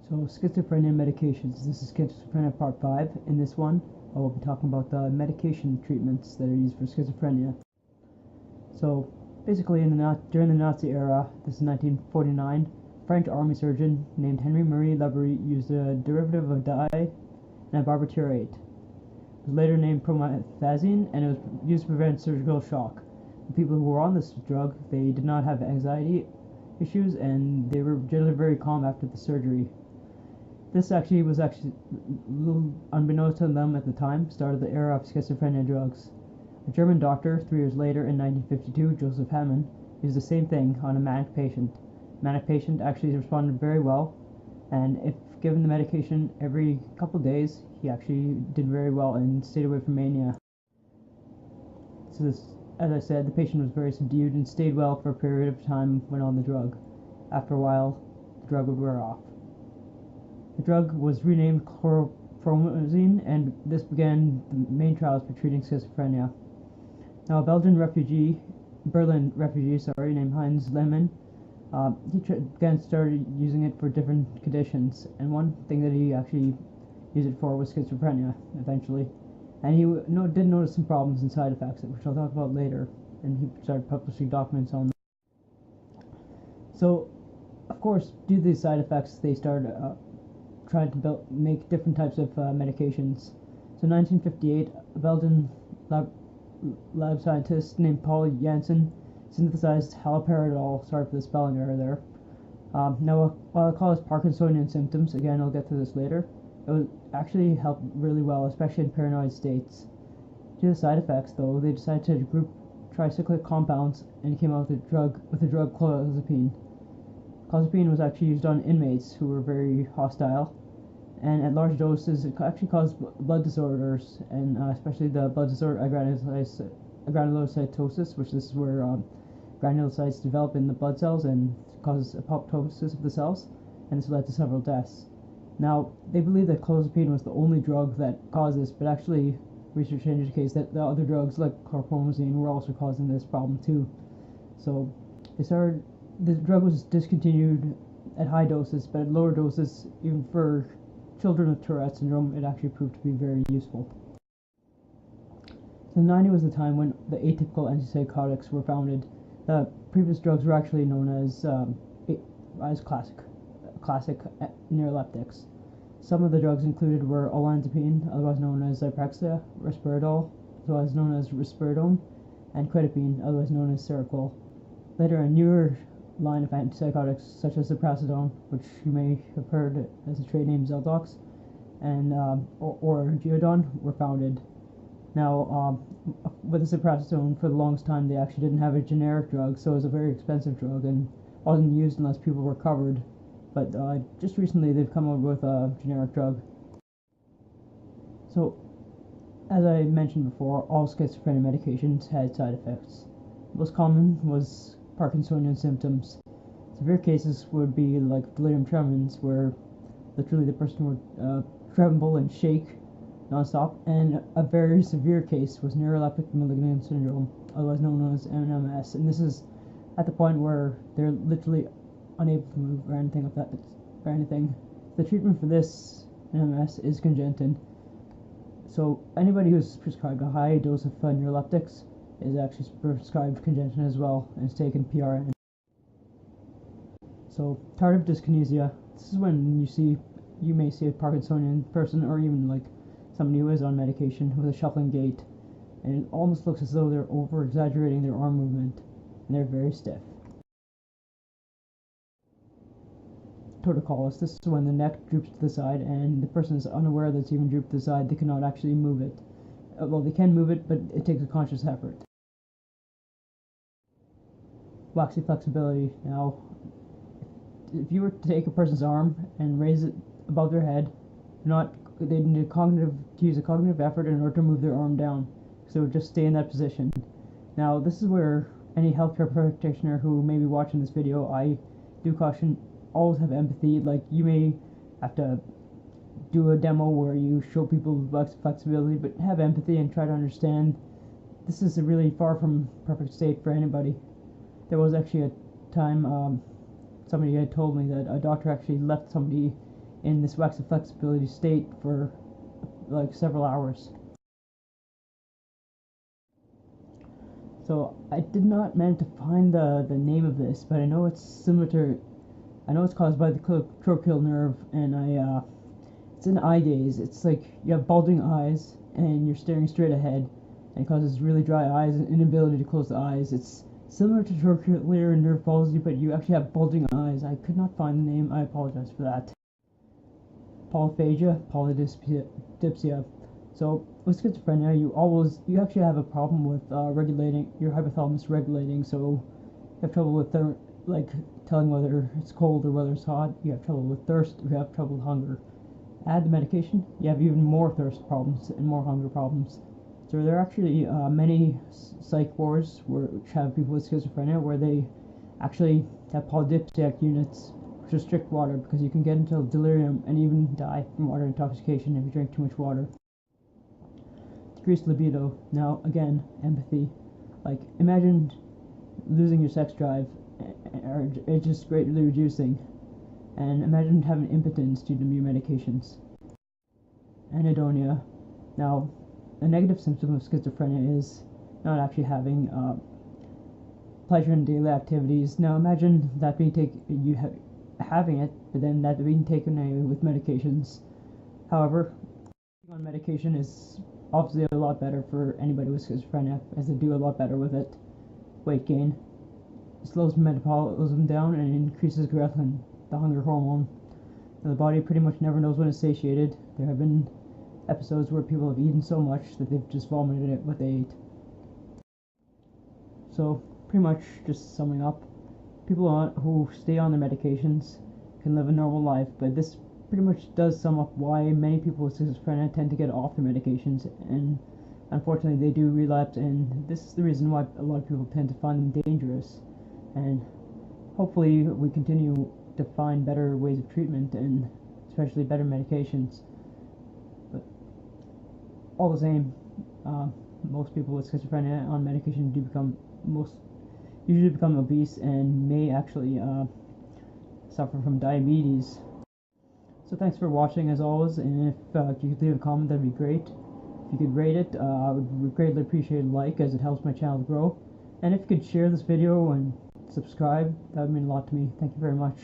So, Schizophrenia Medications. This is Schizophrenia Part 5. In this one, I will be talking about the medication treatments that are used for schizophrenia. So, basically, during the Nazi era, this is 1949, a French army surgeon named Henri-Marie Lebery used a derivative of dye and barbiturate. It was later named promethazine, and it was used to prevent surgical shock. The people who were on this drug, they did not have anxiety issues, and they were generally very calm after the surgery. This was unbeknownst to them at the time, started the era of schizophrenia drugs. A German doctor, 3 years later in 1952, Joseph Hamann, used the same thing on a manic patient. The manic patient actually responded very well, and if given the medication every couple days, he actually did very well and stayed away from mania. So as I said, the patient was very subdued and stayed well for a period of time when on the drug. After a while, the drug would wear off. The drug was renamed chlorpromazine, and this began the main trials for treating schizophrenia. Now, a Berlin refugee named Heinz Lehmann, he started using it for different conditions, and one thing that he actually used it for was schizophrenia, eventually. And he did notice some problems and side effects, which I'll talk about later, and he started publishing documents on them. So, of course, due to these side effects, they started trying to make different types of medications. So in 1958, a Belgian lab scientist named Paul Janssen synthesized haloperidol. Sorry for the spelling error there. Now, while I call this Parkinsonian symptoms, again, I'll get to this later, it would actually help really well, especially in paranoid states. Due to the side effects, though, they decided to group tricyclic compounds and came out with the drug clozapine. Clozapine was actually used on inmates who were very hostile, and at large doses it actually caused blood disorders, and especially the blood disorder granulocytosis, which is where granulocytes develop in the blood cells and causes apoptosis of the cells, and this led to several deaths. Now, they believe that clozapine was the only drug that caused this, but actually research indicates that the other drugs like chlorpromazine were also causing this problem too. So the drug was discontinued at high doses, but at lower doses, even for children with Tourette syndrome, it actually proved to be very useful. So the 90s was the time when the atypical antipsychotics were founded. The previous drugs were actually known as classic neuroleptics. Some of the drugs included were olanzapine, otherwise known as Zyprexa, risperidone, otherwise known as risperidone, and quetiapine, otherwise known as Seroquel. Later, a newer line of antipsychotics such as ziprasidone, which you may have heard as the trade name Zeldox, and or Geodon were founded. Now, with the ziprasidone, for the longest time, they actually didn't have a generic drug, so it was a very expensive drug and wasn't used unless people were covered. But just recently, they've come up with a generic drug. So, as I mentioned before, all schizophrenia medications had side effects. Most common was Parkinsonian symptoms. Severe cases would be like delirium tremens, where literally the person would tremble and shake nonstop, and a very severe case was neuroleptic malignant syndrome, otherwise known as NMS, and this is at the point where they're literally unable to move or anything. The treatment for this NMS is Congentin. So anybody who's prescribed a high dose of neuroleptics is actually prescribed Congentin as well, and is taken PRN. So Tardive Dyskinesia. This is when you may see a Parkinsonian person, or even like somebody who is on medication with a shuffling gait, and it almost looks as though they're over-exaggerating their arm movement, and they're very stiff. Torticollis. This is when the neck droops to the side, and the person is unaware that it's even drooped to the side. They cannot actually move it. Well, they can move it, but it takes a conscious effort. Waxyflexibility. Now, if you were to take a person's arm and raise it above their head, they need to use a cognitive effort in order to move their arm down, so it would just stay in that position. Now, this is where any healthcare practitioner who may be watching this video, I do caution, always have empathy. Like, you may have to do a demo where you show people flexibility, but have empathy and try to understand this is a really far from perfect state for anybody. There was actually a time somebody had told me that a doctor actually left somebody in this Waxyflexibility state for like several hours. So I did not manage to find the name of this, but I know it's similar to, I know it's caused by the trochlear nerve, and it's an eye gaze. It's like you have bulging eyes and you're staring straight ahead, and it causes really dry eyes and inability to close the eyes. It's similar to trochlear nerve palsy, but you actually have bulging eyes. I could not find the name. I apologize for that. Polyphagia, Polydipsia. So with schizophrenia, you actually have a problem with regulating your hypothalamus regulating. So you have trouble with like telling whether it's cold or whether it's hot. You have trouble with thirst. You have trouble with hunger. Add the medication, you have even more thirst problems and more hunger problems. So there are actually many psych wards which have people with schizophrenia where they actually have polydipsiac units which restrict water, because you can get into delirium and even die from water intoxication if you drink too much water. Decreased libido. Now again, empathy. Like, imagine losing your sex drive, or it's just greatly reducing, and imagine having impotence due to your medications. Anhedonia. Now, a negative symptom of schizophrenia is not actually having pleasure in daily activities. Now imagine that being having it, but then that being taken away with medications. However, on medication is obviously a lot better for anybody with schizophrenia, as they do a lot better with it. Weight gain. It slows metabolism down and increases ghrelin, the hunger hormone. Now, the body pretty much never knows when it's satiated. There have been episodes where people have eaten so much that they've just vomited it what they ate. So, pretty much just summing up, people who stay on their medications can live a normal life, but this pretty much does sum up why many people with schizophrenia tend to get off their medications, and unfortunately they do relapse, and this is the reason why a lot of people tend to find them dangerous. And hopefully we continue to find better ways of treatment, and especially better medications. But all the same, most people with schizophrenia on medication usually become obese and may actually suffer from diabetes. So thanks for watching as always, and if you could leave a comment, that'd be great. If you could rate it, I would greatly appreciate a like, as it helps my channel grow. And if you could share this video and subscribe, that would mean a lot to me. Thank you very much.